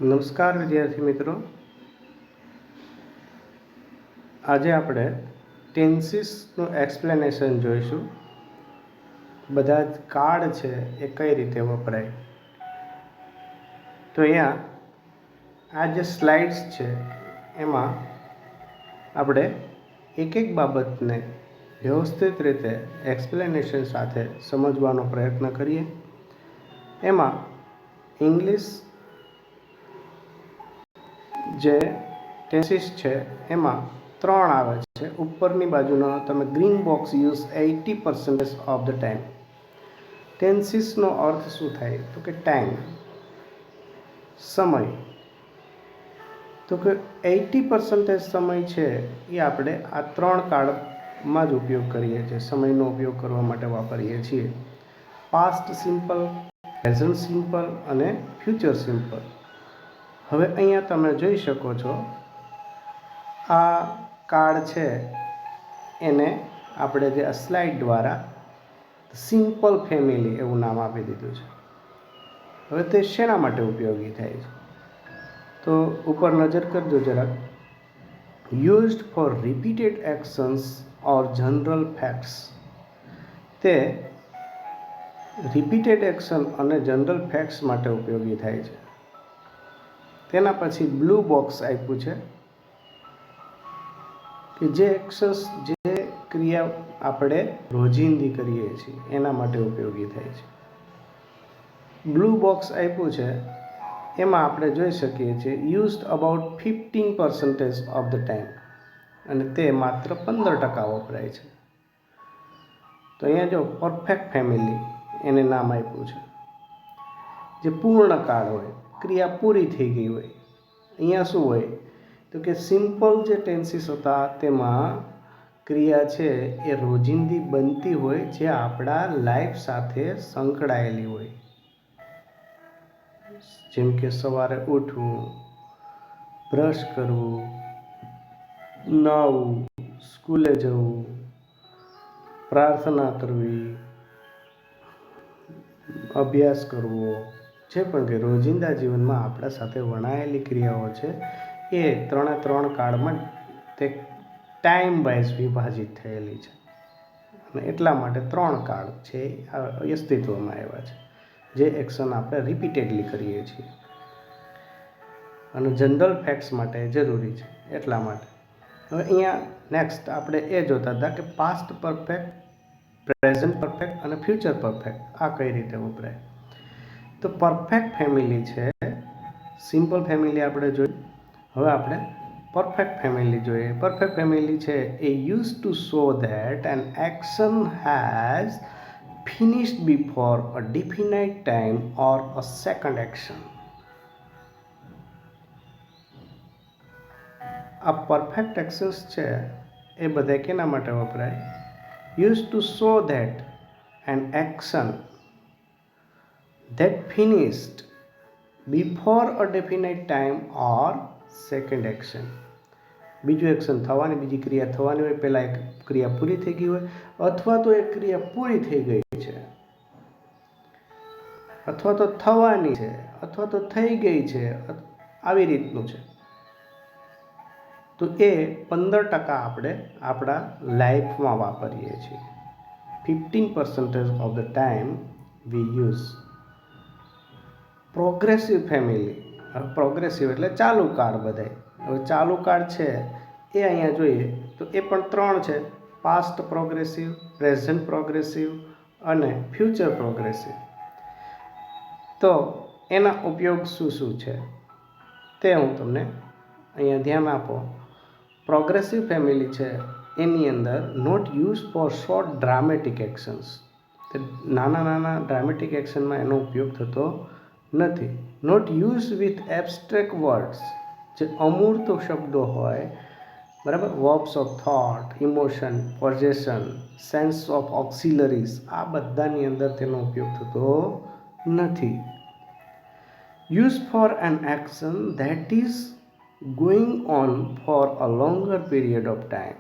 નમસ્કાર વિદ્યાર્થી મિત્રો, આજે આપણે ટેન્સીસનું એક્સપ્લેનેશન જોઈશું. બધા જ કાર્ડ છે એ કઈ રીતે વપરાય. તો અહીંયા આ જે સ્લાઇડ્સ છે એમાં આપણે એક એક બાબતને વ્યવસ્થિત રીતે એક્સપ્લેનેશન સાથે સમજવાનો પ્રયત્ન કરીએ. એમાં ઇંગ્લિશ જે ટેન્સીસ છે એમાં 3 આવે છે. ઉપરની બાજુનો તમે green box use 80% of the time. ટેન્સીસનો અર્થ શું થાય? તો કે ટાઈમ, સમય. તો કે 80% સમય છે એ આપણે આ 3 કાર્ડમાં જ ઉપયોગ કરીએ છીએ, સમયનો ઉપયોગ કરવા માટે વાપરીએ છીએ. પાસ્ટ સિમ્પલ, પ્રેઝન્ટ સિમ્પલ અને ફ્યુચર સિમ્પલ. હવે અહીંયા તમે જોઈ શકો છો, આ કાર્ડ છે એને આપણે જે આ સ્લાઇડ દ્વારા સિમ્પલ ફેમિલી એવું નામ આપી દીધું છે. હવે તે શેના માટે ઉપયોગી થાય છે? તો ઉપર નજર કરજો જરાક. યુઝડ ફોર રિપીટેડ એક્શન્સ ઓર જનરલ ફેક્ટ્સ. તે રિપીટેડ એક્શન અને જનરલ ફેક્ટ્સ માટે ઉપયોગી થાય છે. તેના પછી બ્લુ બોક્સ આપ્યું છે કે જે એક્શન્સ, જે ક્રિયા આપણે રોજિંદી કરીએ છીએ એના માટે ઉપયોગી થાય છે. બ્લુ બોક્સ આપ્યું છે એમાં આપણે જોઈ શકીએ છીએ used about 15% of the time, અને તે માત્ર 15% વપરાય છે. તો અહીંયા જો પરફેક્ટ ફેમિલી એને નામ આપ્યું છે, જે પૂર્ણ કાળ હોય, ક્રિયા પૂરી થઈ ગઈ હોય. અહીંયા શું હોય તો કે સિમ્પલ જે ટેન્સીસ હતા તેમાં ક્રિયા છે એ રોજિંદી બનતી હોય, જે આપણા લાઈફ સાથે સંકળાયેલી હોય. જેમ કે સવારે ઉઠવું, બ્રશ કરવું, નાહવું, સ્કૂલે જવું, પ્રાર્થના કરવી, અભ્યાસ કરવો, જે પણ કે રોજિંદા જીવનમાં આપણા સાથે વણાયેલી ક્રિયાઓ છે એ 3 કાળમાં તે ટાઈમ વાઇઝ વિભાજિત થયેલી છે. અને એટલા માટે 3 કાળ છે એ અસ્તિત્વમાં આવ્યા છે, જે એક્શન આપણે રિપીટેડલી કરીએ છીએ અને જનરલ ફેક્ટ્સ માટે જરૂરી છે. એટલા માટે હવે અહીંયા નેક્સ્ટ આપણે એ જોતા હતા કે પાસ્ટ પરફેક્ટ, પ્રેઝન્ટ પરફેક્ટ અને ફ્યુચર પરફેક્ટ આ કઈ રીતે વપરાય. તો પરફેક્ટ ફેમિલી છે, સિમ્પલ ફેમિલી આપણે જોઈ. હવે આપણે પરફેક્ટ ફેમિલી જોઈએ. પરફેક્ટ ફેમિલી છે એ use to show that an action has finished before a definite time or a second action. આ પરફેક્ટ એક્શન્સ છે એ બધા કેના માટે વપરાય? Use to show that an action that finished before a definite time or second action. બીજું action થવાની, બીજી ક્રિયા થવાની હોય, પહેલાં એક ક્રિયા પૂરી થઈ ગઈ હોય, અથવા તો એક ક્રિયા પૂરી થઈ ગઈ છે, અથવા તો થવાની છે, અથવા તો થઈ ગઈ છે, આવી રીતનું છે. તો એ 15% આપણે આપણા લાઈફમાં વાપરીએ છીએ. 15% of the time V use. Progressive family. Progressive એટલે ચાલુ કાળ. બધાય હવે ચાલુ કાળ છે એ અહીંયા જોઈએ તો એ પણ 3 છે: પાસ્ટ પ્રોગ્રેસિવ, પ્રેઝન્ટ પ્રોગ્રેસિવ અને ફ્યુચર પ્રોગ્રેસિવ. તો એના ઉપયોગ શું શું છે તે હું તમને અહીંયા ધ્યાન આપો. પ્રોગ્રેસિવ ફેમિલી છે એની અંદર not use for short dramatic actions. નાના નાના ડ્રામેટિક એક્શનમાં એનો ઉપયોગ થતો નથી. Not use with abstract words, જે અમૂર્ત શબ્દો હોય, બરાબર, verbs of thought, emotion, possession, sense of auxiliaries, આ બધાની અંદર તેનો ઉપયોગ થતો નથી. Use for an action that is going on for a longer period of time.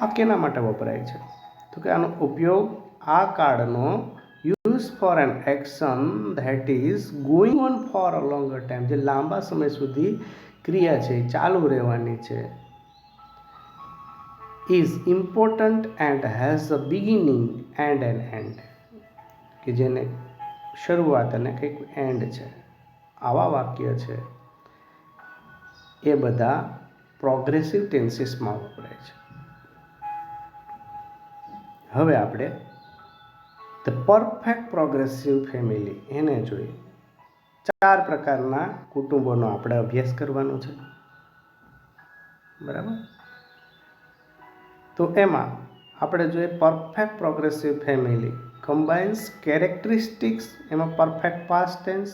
આ કેના માટે વપરાય છે? તો કે આનો ઉપયોગ આ કાર્ડનો use use for an action that is going on for a longer time, જે લાંબા સમય સુધી ક્રિયા છે ચાલુ રહેવાની છે. Is important and has a beginning and an end, કે જેને શરૂઆત અને કંઈક એન્ડ છે. આવા વાક્ય છે એ બધા પ્રોગ્રેસિવ ટેન્સીસમાં વપરાય છે. હવે આપણે ધ પરફેક્ટ પ્રોગ્રેસિવ ફેમિલી એને જોઈએ. 4 પ્રકારના કુટુંબોનો આપણે અભ્યાસ કરવાનો છે, બરાબર. તો એમાં આપણે જોઈએ perfect progressive family combines characteristics, એમાં perfect past tense,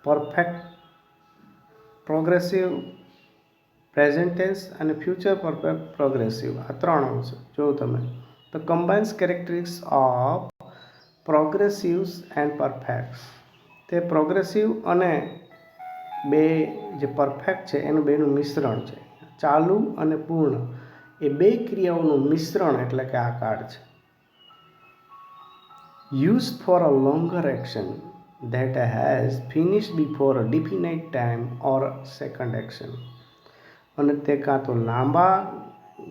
perfect progressive present tense અને ફ્યુચર પરફેક્ટ પ્રોગ્રેસિવ. આ 3 અંશ જો તમે તો combines characteristics of progressives and perfects, તે પ્રોગ્રેસિવ અને બે જે પરફેક્ટ છે એનું બેનું મિશ્રણ છે. ચાલુ અને પૂર્ણ એ બે ક્રિયાઓનું મિશ્રણ એટલે કે આ કાર્ડ છે. Use for a longer action that has finished before a definite time or second action, અને તે કાં તો લાંબા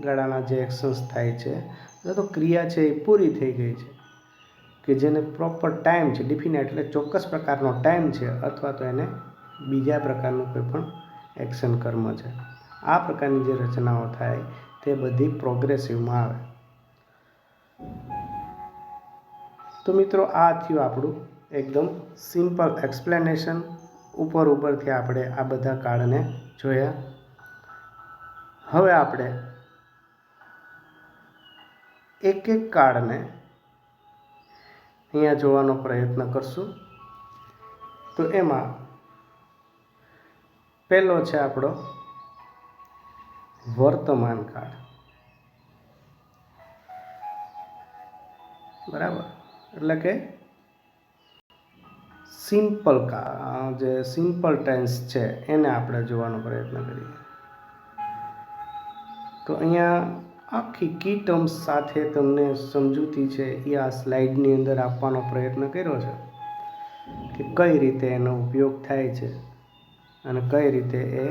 ગાળાના જે એક્શન્સ થાય છે અથવા તો ક્રિયા છે એ પૂરી થઈ ગઈ છે, કે જેને પ્રોપર ટાઈમ છે, ડિફિનાઇટ એટલે ચોક્કસ પ્રકારનો ટાઈમ છે, અથવા તો એને બીજા પ્રકારનું કોઈ પણ એક્શન કર્મ છે. આ પ્રકારની જે રચનાઓ થાય તે બધી પ્રોગ્રેસિવમાં આવે. તો મિત્રો આ થયું આપણું એકદમ સિમ્પલ એક્સપ્લેનેશન. ઉપરથી આપણે આ બધા કાર્ડને જોયા. હવે આપણે એક એક કાર્ડને અહીંયા જોવાનો પ્રયત્ન કરશું. તો એમાં પહેલો છે આપણો વર્તમાન કાળ, બરાબર. એટલે કે સિમ્પલ જે સિમ્પલ ટેન્સ છે એને આપણે જોવાનો પ્રયત્ન કરીએ. તો અહીંયા આખી કી ટર્મ્સ સાથે તમને સમજૂતી છે એ આ સ્લાઇડની અંદર આપવાનો પ્રયત્ન કર્યો છે, કે કઈ રીતે એનો ઉપયોગ થાય છે અને કઈ રીતે એ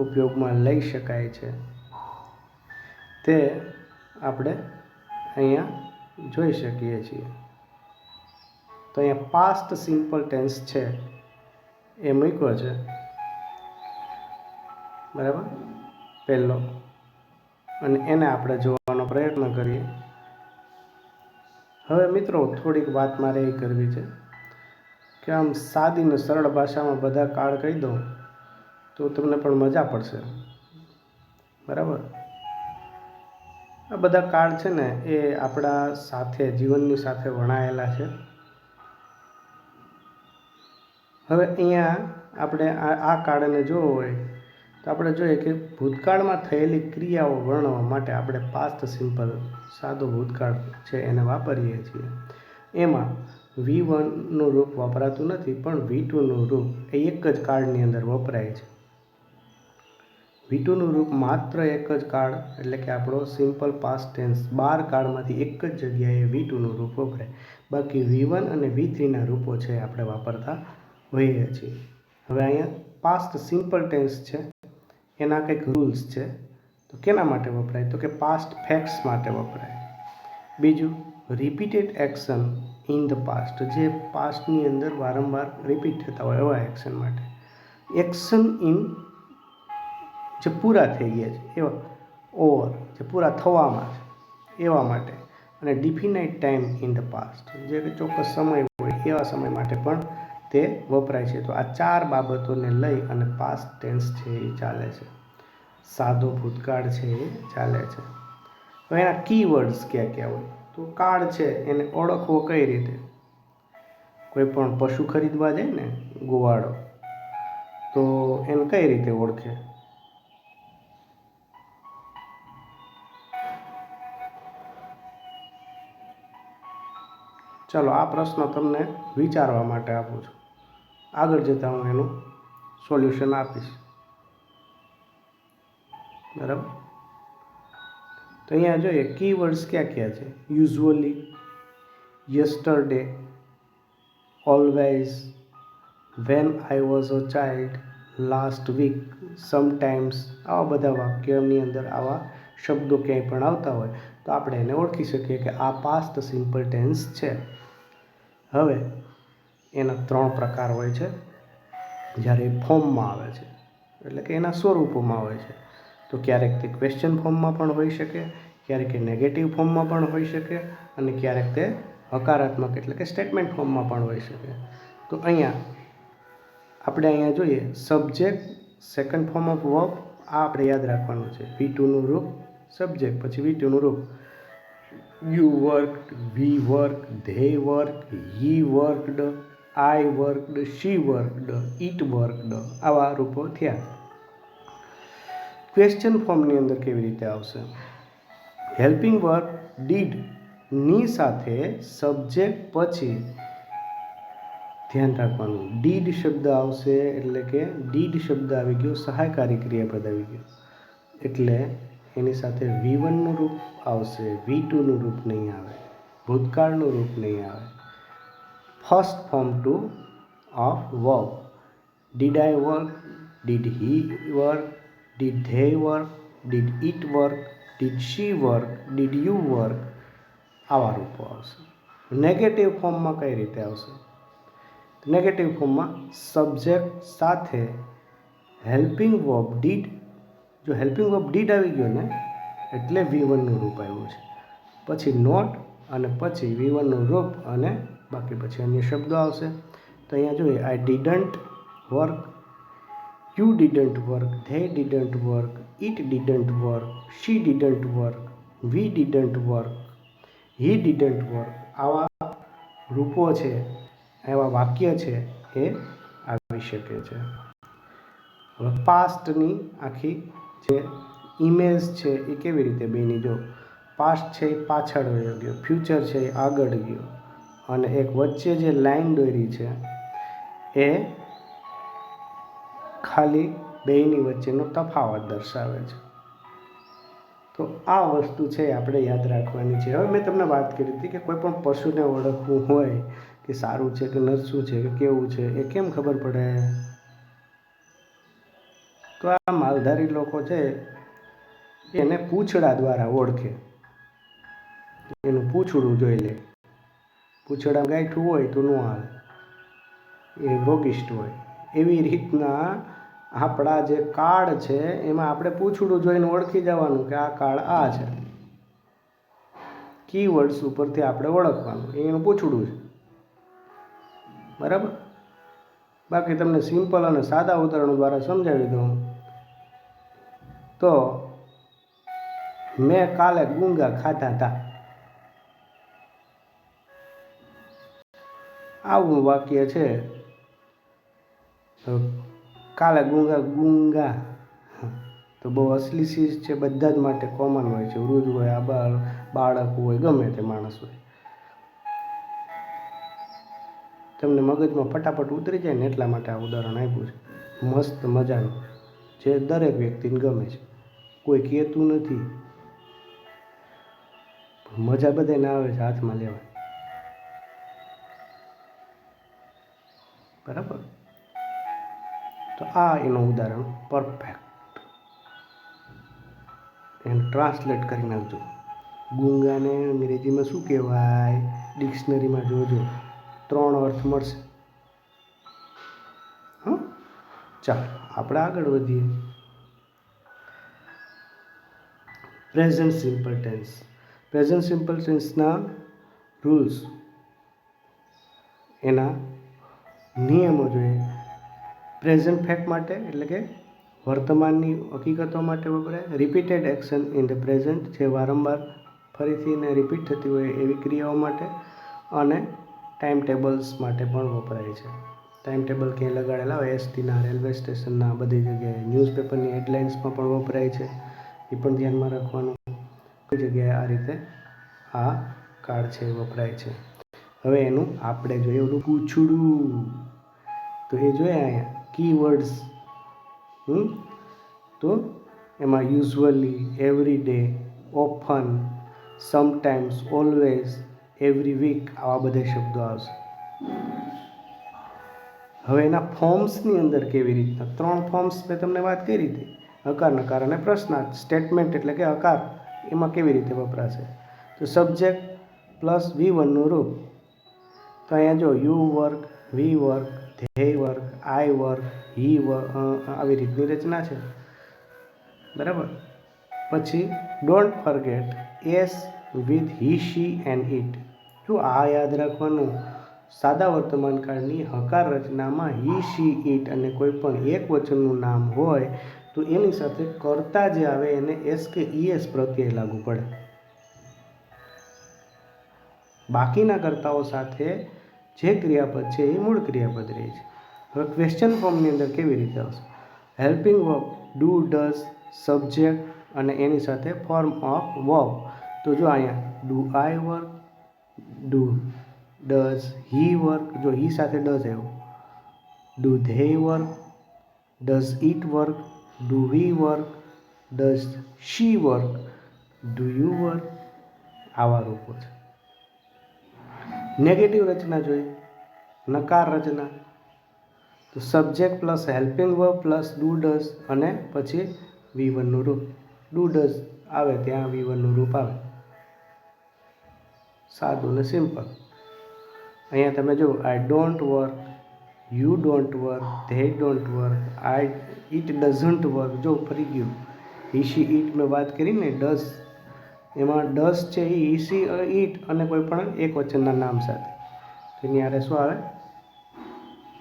ઉપયોગમાં લઈ શકાય છે તે આપણે અહીંયા જોઈ શકીએ છીએ. તો અહીંયા પાસ્ટ સિમ્પલ ટેન્સ છે એ મૂક્યો છે, બરાબર, પહેલો. અને એને આપણે જોવાનો પ્રયત્ન કરીએ. હવે મિત્રો થોડીક વાત મારે એ કરવી છે કે આમ સાદી ને સરળ ભાષામાં બધા કાર્ડ કહી દઉં તો તમને પણ મજા પડશે, બરાબર. આ બધા કાર્ડ છે ને એ આપણા સાથે જીવનની સાથે વણાયેલા છે. હવે અહીંયા આપણે આ કાર્ડને જોવો હોય તો આપણે જોઈએ કે ભૂતકાળમાં થયેલી ક્રિયાઓ વર્ણવવા માટે આપણે પાસ્ટ સિમ્પલ સાદો ભૂતકાળ છે એને વાપરીએ છીએ. એમાં V1નું રૂપ વપરાતું નથી, પણ V2નું રૂપ એ એક જ કાર્ડની અંદર વપરાય છે. V2નું રૂપ માત્ર એક જ કાર્ડ એટલે કે આપણો સિમ્પલ પાસ્ટ ટેન્સ 12 કાર્ડમાંથી એક જ જગ્યાએ V2નું રૂપ વપરાય. બાકી V1 અને V3ના રૂપો છે આપણે વાપરતા હોઈએ છીએ. હવે અહીંયા પાસ્ટ સિમ્પલ ટેન્સ છે એના કંઈક રૂલ્સ છે. તો કેના માટે વપરાય? તો કે પાસ્ટ ફેક્ટ્સ માટે વપરાય. બીજું, repeated action in the past, જે પાસ્ટની અંદર વારંવાર રિપીટ થતા હોય એવા એક્શન માટે. એક્શન ઇન જે પૂરા થઈ ગયા છે એવા, ઓવર જે પૂરા થવામાં છે એવા માટે. અને ડિફિનાઇટ ટાઈમ ઇન ધ પાસ્ટ, જે ચોક્કસ સમય હોય એવા સમય માટે પણ તે વપરાય છે. તો આ 4 બાબતોને લઈ અને પાસ્ટ ટેન્સ છે એ ચાલે છે, સાદો ભૂતકાળ છે એ ચાલે છે. હવે એના કીવર્ડ્સ ક્યાં ક્યાં હોય? તો કાર્ડ છે એને ઓળખવો કઈ રીતે? કોઈ પણ પશુ ખરીદવા જાય ને ગોવાળો, તો એને કઈ રીતે ઓળખે? ચાલો આ પ્રશ્ન તમને વિચારવા માટે આપું છું. આગળ જતાં હું એનું સોલ્યુશન આપીશ, બરાબર. તો અહીંયા જોઈએ કીવર્ડ્સ ક્યાં ક્યાં છે. Usually, yesterday, always, when I was a child, last week, sometimes. આવા બધા વાક્યની અંદર આવા શબ્દો ક્યાંય પણ આવતા હોય તો આપણે એને ઓળખી શકીએ કે આ પાસ્ટ સિમ્પલ ટેન્સ છે. હવે એના 3 પ્રકાર હોય છે જ્યારે એ ફોર્મમાં આવે છે, એટલે કે એના સ્વરૂપોમાં હોય છે. તો ક્યારેક તે ક્વેશ્ચન ફોર્મમાં પણ હોઈ શકે, ક્યારેક એ નેગેટિવ ફોર્મમાં પણ હોઈ શકે અને ક્યારેક તે હકારાત્મક એટલે કે સ્ટેટમેન્ટ ફોર્મમાં પણ હોઈ શકે. તો આપણે જોઈએ subject, second form of verb, આ આપણે યાદ રાખવાનું છે. V2નું રૂપ સબ્જેક્ટ, પછી V2નું રૂપ you worked, we work, they work, he worked, I worked, she worked, it worked, આવા રૂપો થયા. ક્વેશ્ચન ફોર્મની અંદર કેવી રીતે આવશે? હેલ્પિંગ વર્બ ડીડ ની સાથે સબ્જેક્ટ પછી ધ્યાન રાખવાનું ડીડ શબ્દ આવશે, એટલે કે ડીડ શબ્દ આવી ગયો, સહાયકારી ક્રિયાપદ આવી ગયું, એટલે એની સાથે V1નું રૂપ આવશે, V2નું રૂપ નહીં આવે, ભૂતકાળનું રૂપ નહીં આવે. First form to of verb, did I work, did he work, did they work, did it work, did she work, did you work, આવા રૂપો આવશે. નેગેટિવ ફોર્મમાં કઈ રીતે આવશે? નેગેટિવ ફોર્મમાં સબ્જેક્ટ સાથે હેલ્પિંગ વર્બ ડીડ, જો હેલ્પિંગ વર્બ ડીડ આવી ગયો ને એટલે V1નું રૂપ આવ્યું છે, પછી નોટ અને પછી V1નું રૂપ અને બાકી પછી અન્ય શબ્દો આવશે. તો અહીંયા જોઈએ I didn't work, you didn't work, they didn't work, it didn't work, she didn't work, we didn't work, he didn't work, આવા રૂપો છે, એવા વાક્ય છે એ આવી શકે છે. હવે પાસ્ટની આખી જે ઇમેજ છે એ કેવી રીતે બની? જો પાસ્ટ છે એ પાછળ વયો ગયો, ફ્યુચર છે એ આગળ ગયો અને એક વચ્ચે જે લાઈન દોરી છે એ ખાલી બેયની વચ્ચેનો તફાવત દર્શાવે છે. તો આ વસ્તુ છે આપણે યાદ રાખવાની છે. હવે મેં તમને વાત કરી હતી કે કોઈ પણ પશુને ઓળખવું હોય કે સારું છે કે નરસું છે કે કેવું છે એ કેમ ખબર પડે? તો આ માલધારી લોકો છે એને પૂંછડા દ્વારા ઓળખે. એનું પૂંછડું જોઈ લે, પૂંછડા ગાંઠું હોય તો ન હાલે, એ રોગિષ્ટ હોય. એવી રીતના આપણા જે કાર્ડ છે એમાં આપણે પૂંછડું જોઈને ઓળખી જવાનું કે આ કાર્ડ આ છે. કીવર્ડ્સ ઉપરથી આપણે ઓળખવાનું, એનું પૂંછડું છે, બરાબર. બાકી તમને સિમ્પલ અને સાદા ઉદાહરણો દ્વારા સમજાવી દઉં તો મેં કાલે ગુંગા ખાધા હતા, આવું વાક્ય છે. કાલે ગુંગા, ગુંગા તો બહુ અસલી ચીજ છે, બધા જ માટે કોમન હોય છે. વૃદ્ધ હોય, બાળક હોય, ગમે તે માણસ હોય, તમને મગજમાં ફટાફટ ઉતરી જાય ને એટલા માટે આ ઉદાહરણ આપ્યું છે. મસ્ત મજાનું, જે દરેક વ્યક્તિને ગમે છે, કોઈ કહેતું નથી, મજા બધાને આવે છે, હાથમાં લેવાય, બરાબર. તો આ એનું ઉદાહરણ પરફેક્ટ. એને ટ્રાન્સલેટ કરી નાખજો. ગુંગાને અંગ્રેજીમાં શું કહેવાય? ડિક્શનરીમાં જોજો, 3 અર્થ મળશે. હા, ચાલો આપણે આગળ વધીએ. Present simple tense. Present simple ટેન્સના રૂલ્સ, એના નિયમો જોઈએ. પ્રેઝન્ટ ફેક્ટ માટે એટલે કે વર્તમાનની હકીકતો માટે વપરાય. Repeated action in the present, જે વારંવાર ફરીથી રિપીટ થતી હોય એવી ક્રિયાઓ માટે. અને ટાઈમ ટેબલ્સ માટે પણ વપરાય છે. ટાઈમ ટેબલ ક્યાંય લગાડેલા હોય એસટીના, રેલવે સ્ટેશનના, બધી જગ્યાએ, ન્યૂઝપેપરની હેડલાઇન્સમાં પણ વપરાય છે, એ પણ ધ્યાનમાં રાખવાનું. કોઈ જગ્યાએ આ રીતે આ કાર્ડ છે એ વપરાય છે. હવે એનું આપણે જોઈએ ઓલું પૂંછડું, તો એ જોઈએ અહીંયા કીવર્ડ્સ. તો એમાં usually, every day, often, sometimes, always, every week, આવા બધા શબ્દો આવશે. હવે એના ફોર્મ્સની અંદર કેવી રીતના 3 ફોર્મ્સ મેં તમને વાત કરી હતી, હકાર, નકાર અને પ્રશ્નાર્થ. સ્ટેટમેન્ટ એટલે કે હકાર, એમાં કેવી રીતે વપરાશે. તો સબ્જેક્ટ પ્લસ V1નું રૂપ. તો અહીંયા જો you work, we work, they work, I work, he work, આવી રીતની રચના છે, બરાબર. પછી don't forget s with he, she and it. જો આ યાદ રાખવાનું, સાદા વર્તમાન કાળની હકાર રચનામાં હી, શી, ઇટ અને કોઈ પણ એક વચનનું નામ હોય તો એની સાથે કર્તા જે આવે એને એસ કે ઈએસ પ્રત્યય લાગુ પડે. બાકીના કર્તાઓ સાથે જે ક્રિયાપદ છે એ મૂળ ક્રિયાપદ રહે છે. હવે ક્વેશ્ચન ફોર્મની અંદર કેવી રીતે આવશે. Helping verb do, does, subject અને એની સાથે ફોર્મ ઓફ વર્બ. તો જો અહીંયા do I work, do does he work, જો હી સાથે ડઝ આવ્યો. Do they work, does it work, do we work, does she work, do you work, આવા રૂપો છે. નેગેટિવ રચના જોઈએ, નકાર રચના. તો subject plus helping verb plus do, does અને પછી V1નું રૂપ. ડુ ડઝ આવે ત્યાં V1નું રૂપ આવે. સાદું ને સિમ્પલ. અહીંયા તમે જુઓ, I don't work, you don't work, they don't work, it doesn't work. જો ફરી ગયું, હી, શી, ઇટ મેં વાત કરી ને, ડઝ, એમાં ડઝ છે એ હી, શી, ઇટ અને કોઈ પણ એક વચનના નામ સાથે. એની આરે શું આવે?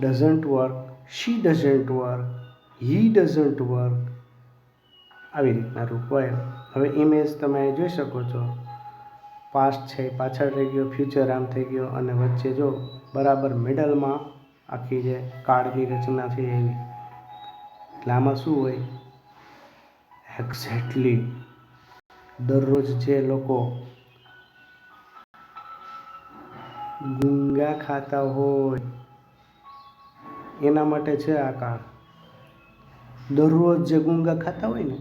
Doesn't work, she doesn't work, he doesn't work, આવી રીતના રૂપ હોય. હવે ઇમેજ તમે જોઈ શકો છો, પાસ્ટ છે પાછળ રહી ગયો, ફ્યુચર આમ થઈ ગયો અને વચ્ચે જો બરાબર મિડલમાં આખી જે કાળની રચના છે એવી. એટલે આમાં શું હોય? એક્ઝેક્ટલી દરરોજ જે લોકો ગુંગા ખાતા હોય એના માટે છે આ કાળ. દરરોજ જે ગુંગા ખાતા હોય ને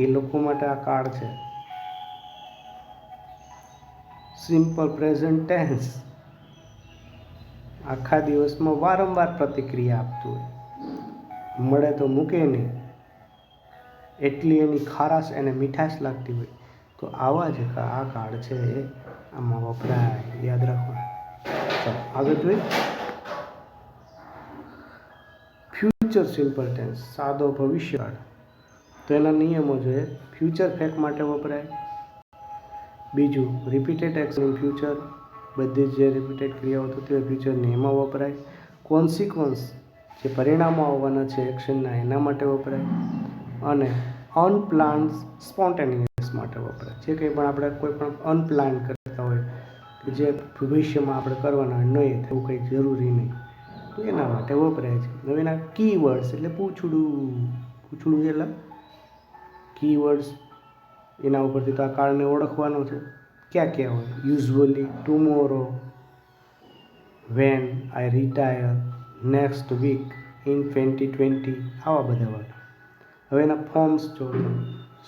એ લોકો માટે આ કાળ છે. સિમ્પલ પ્રેઝન્ટ ટેન્સ, આખા દિવસમાં વારંવાર પ્રતિક્રિયા આપતું હોય, મળે તો મૂકે નહીં, એટલી એની ખારાશ એને મીઠાશ લાગતી હોય. તો આવા જ આ કાળ છે એ આમાં વપરાય, યાદ રાખવાનું. ચાલો આગળ જોઈએ. ફ્યુચર સિમ્પલ ટેન્સ, સાદો ભવિષ્યકાળ. તો એના નિયમો જોઈએ. ફ્યુચર ફેક્ટ માટે વપરાય. બીજું, રિપીટેડ એક્શન ઇન ફ્યુચર, બધી જ જે રિપીટેડ ક્રિયાઓ થતી હોય ફ્યુચરની એમાં વપરાય. કોન્સિક્વન્સ, જે પરિણામો આવવાના છે એક્શનના એના માટે વપરાય. અને અનપ્લાન્ડ સ્પોન્ટેનિયસ માટે વપરાય. જે કંઈ પણ આપણે કોઈ પણ અનપ્લાન કરતા હોય કે જે ભવિષ્યમાં આપણે કરવાના હોય, નહીં એવું કંઈ જરૂરી નહીં, તો એના માટે વપરાય છે. હવે એના કીવર્ડ્સ એટલે પૂછડું. પૂછડું એટલે કીવર્ડ્સ, એના ઉપરથી તો આ કાળને ઓળખવાનો છે. ક્યાં ક્યાં હોય? Usually, tomorrow, when I retire, next week, in 2020, આવા બધા હોય. હવે એના ફોર્મ્સ જો,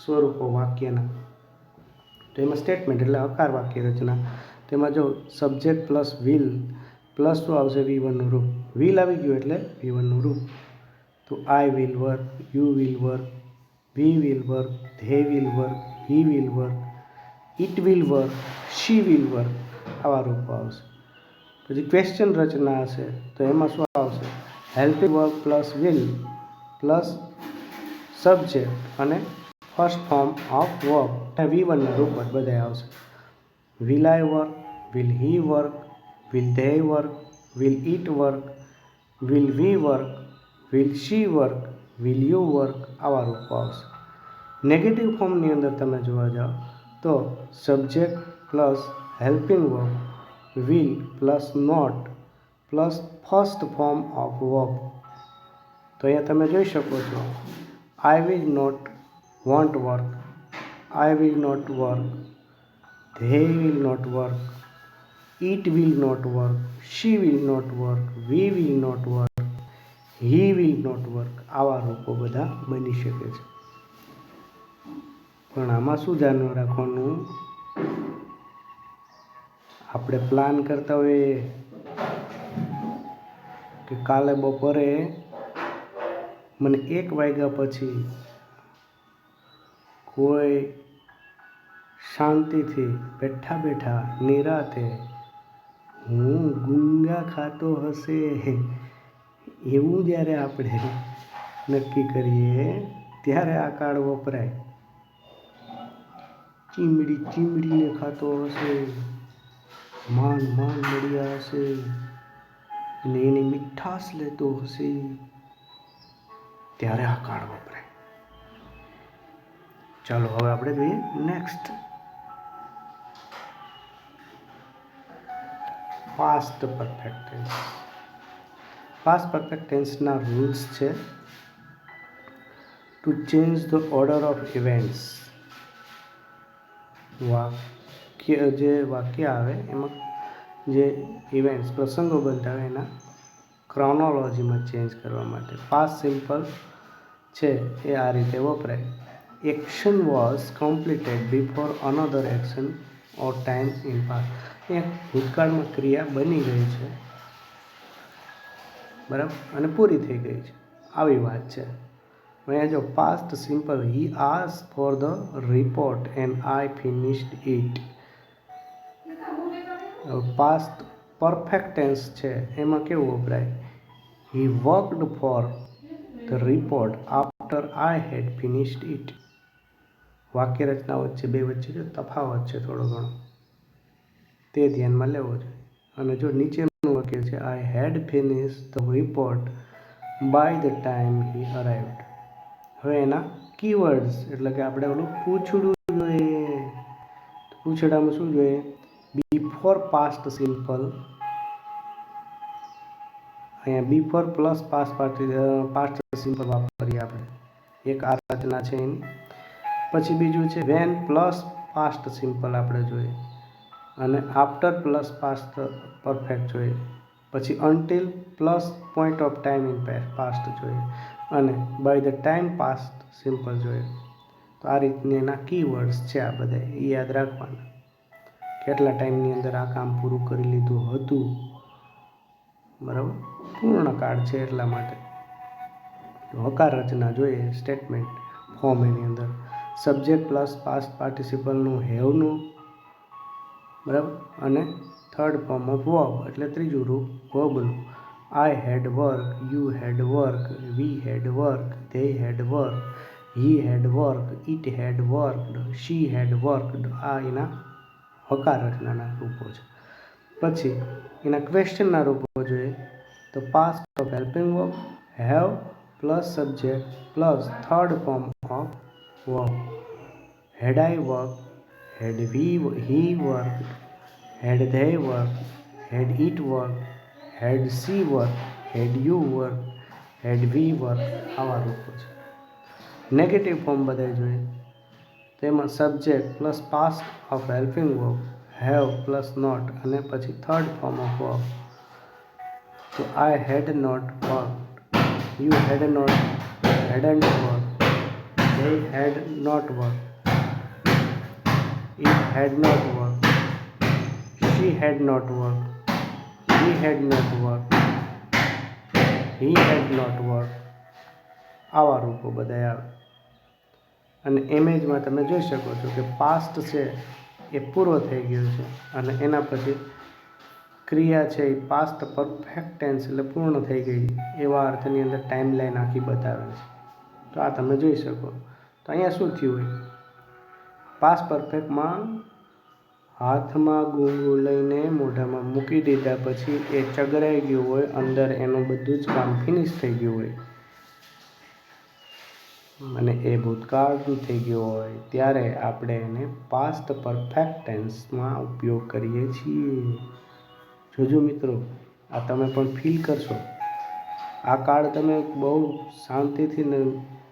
સ્વરૂપો વાક્યના. તો એમાં સ્ટેટમેન્ટ એટલે હકાર વાક્ય રચના. તેમાં જો સબ્જેક્ટ પ્લસ વિલ પ્લસ શું આવશે? V1નું રૂપ. વિલ આવી ગયું એટલે V1નું રૂપ. તો I will work, you will work, we will work, they will work, he will work, it will work, she will work, આવા રૂપો આવશે. પછી ક્વેશ્ચન રચના હશે તો એમાં શું આવશે? Helping verb plus will plus subject અને ફર્સ્ટ ફોર્મ ઓફ વર્બ. V1ના રૂપ જ બધા આવશે. Will I work, will he work, will they work, will it work, will we work, will she work, will you work, આવા રૂપો આવશે. Negative ફોર્મની અંદર તમે જોવા જાઓ તો subject plus helping verb, will plus not plus first form of verb. તો અહીંયા તમે જોઈ શકો છો, I will not won't work, I will not work, they will not work, it will not work, she will not work, we will not work, he will not work, આવા રૂપો બધા બની શકે છે. પણ આમાં શું ધ્યાન રાખવાનું? આપણે પ્લાન કરતા હોઈએ કે કાલે બપોરે મને 1 વાગ્યા પછી કોઈ શાંતિથી બેઠા બેઠા નિરાતે હું ગુંગા ખાતો હશે એવું જ્યારે આપણે નક્કી કરીએ ત્યારે આ કાર્ડ વપરાય. ચીમડીને ખાતો હશે, માંડ મળ્યા હશે અને એની મીઠાશ લેતો હશે ત્યારે આ કાર્ડ વપરાય. ચાલો હવે આપણે જોઈએ next past perfect tense. Past perfect ટેન્સના રૂલ્સ છે to change the order of events. વાક્ય આવે એમાં જે ઇવેન્ટ્સ પ્રસંગો બનતા હોય એના ક્રોનોલોજીમાં ચેન્જ કરવા માટે પાસ્ટ સિમ્પલ છે એ આ રીતે વપરાય. Action was completed before another action or time in past. એ ભૂતકાળમાં ક્રિયા બની ગઈ છે, બરાબર, અને પૂરી થઈ ગઈ છે, આવી વાત છે. અહીંયા જો past simple, he asked for the report and I finished it. Past perfect tense છે એમાં કેવું વપરાય? He worked for the report after I had finished it. વાક્ય રચના વચ્ચે બે વચ્ચે જો તફાવત છે થોડો ઘણો, તે ધ્યાનમાં લેવો છે. અને જો નીચેનું વાક્ય છે I had finished the report by the time he arrived. હવે એના કીવર્ડ્સ એટલે કે આપણે ઓલું પૂછડું જોઈએ. પૂછડામાં શું જોઈએ? બિફોર પાસ્ટ સિમ્પલ, અહીંયા બિફોર પ્લસ પાસ્ટ સિમ્પલ વાપરીએ આપણે, એક આ રચના છે એની. પછી બીજું છે વેન પ્લસ પાસ્ટ સિમ્પલ આપણે જોઈએ, અને આફ્ટર પ્લસ પાસ્ટ પરફેક્ટ જોઈએ. પછી until plus point of time in past જોઈએ, અને by the time past simple જોઈએ. તો આ રીતની એના કીવર્ડ્સ છે આ બધા, એ યાદ રાખવાના. કેટલા ટાઈમની અંદર આ કામ પૂરું કરી લીધું હતું, બરાબર, પૂર્ણ કાળ છે એટલા માટે. હકાર રચના જોઈએ, સ્ટેટમેન્ટ ફોર્મ એની અંદર સબ્જેક્ટ પ્લસ પાસ્ટ પાર્ટિસિપલનું હેવનું, બરાબર, અને થર્ડ ફોર્મ ઓફ વર્બ એટલે ત્રીજું રૂપ વર્બનું. I had work, you had work, we had work, they had work, he had work, it had worked, she had worked. આ એના હકાર રચનાના રૂપો છે. પછી એના ક્વેશ્ચનના રૂપો જોઈએ તો past of helping verb, have plus subject plus third form of verb. Had I work, had he work, had they work, had it work, had she work, had you work, had we work. આવા રૂપો છે. Negative form બધા જોઈએ તેમાં subject plus past of helping verb, have plus not, અને પછી third form of verb. તો I had not work, you had not hadn't work, they had not worked, it had not worked, she had not worked, he had not worked, he had not worked. આવા રૂપો બધા આવે. અને ઇમેજમાં તમે જોઈ શકો છો કે પાસ્ટ છે એ પૂરો થઈ ગયો છે, અને એના પછી ક્રિયા છે એ પાસ્ટ પરફેક્ટ ટેન્સ એટલે પૂર્ણ થઈ ગઈ એવા અર્થની અંદર ટાઈમ લાઈન આખી બતાવે છે. તો આ તમે જોઈ શકો. તો અહીંયા શું થયું હોય? પાસ્ટ પરફેક્ટમાં હાથમાં ગુંગુ લઈને મોઢામાં મૂકી દીધા પછી એ ચગરાઈ ગયું હોય, અંદર એનું બધું જ કામ ફિનિશ થઈ ગયું હોય અને એ ભૂતકાળનું થઈ ગયું હોય ત્યારે આપણે એને પાસ્ટ પરફેક્ટ ટેન્સમાં ઉપયોગ કરીએ છીએ. જોજો મિત્રો, આ તમે પણ ફીલ કરશો. આ કાળ તમે બહુ શાંતિથી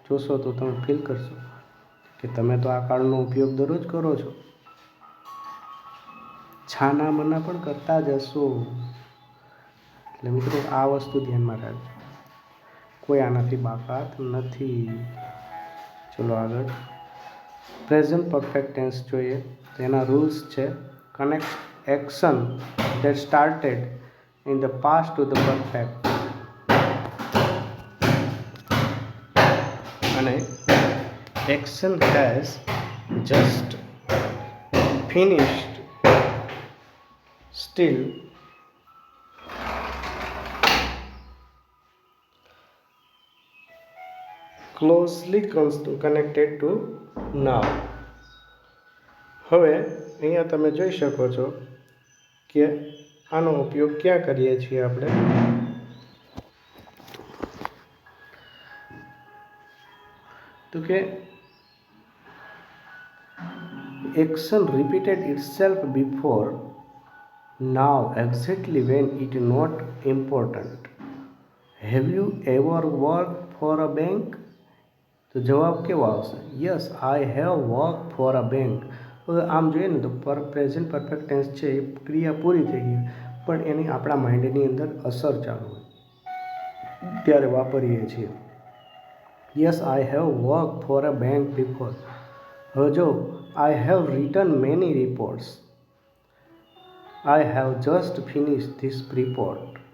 જોશો તો તમે ફીલ કરશો કે તમે તો આ કાળનો ઉપયોગ દરરોજ કરો છો, છાના મના પણ કરતા જ હશો. એટલે મિત્રો આ વસ્તુ ધ્યાનમાં રાખજો, કોઈ આનાથી બાકાત નથી. ચલો આગળ પ્રેઝન્ટ પરફેક્ટ ટેન્સ જોઈએ. તેના રૂલ્સ છે connect action that started in the past to the perfect. અને action has just finished still closely connected to now. હવે અહીંયા તમે જોઈ શકો છો કે આનો ઉપયોગ ક્યાં કરીએ છીએ આપણે. તો કે action repeated itself before now exactly when it not important. Have you ever worked for a bank? તો જવાબ કેવો આવશે? Yes, I have work for a bank. હવે આમ જોઈએ ને તો પ્રેઝન્ટ પરફેક્ટ ટેન્સ છે એ ક્રિયા પૂરી થઈ ગઈ, પણ એની આપણા માઇન્ડની અંદર અસર ચાલુ હોય ત્યારે વાપરીએ છીએ. Yes, I have work for a bank before. હવે જો I have written many reports, I have just finish this report.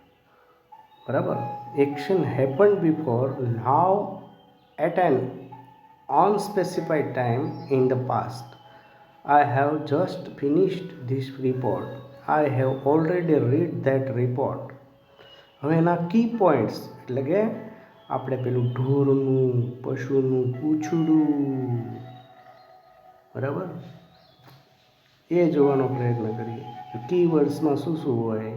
બરાબર. Action happen before now at an unspecified time in the past. I have just finished this report. I have already read that report. હવે એના કી points એટલે કે આપણે પેલું ઢોરનું, પશુનું પૂંછડું, બરાબર, એ જોવાનો પ્રયત્ન કરીએ. કીવર્ડ્સમાં શું શું હોય?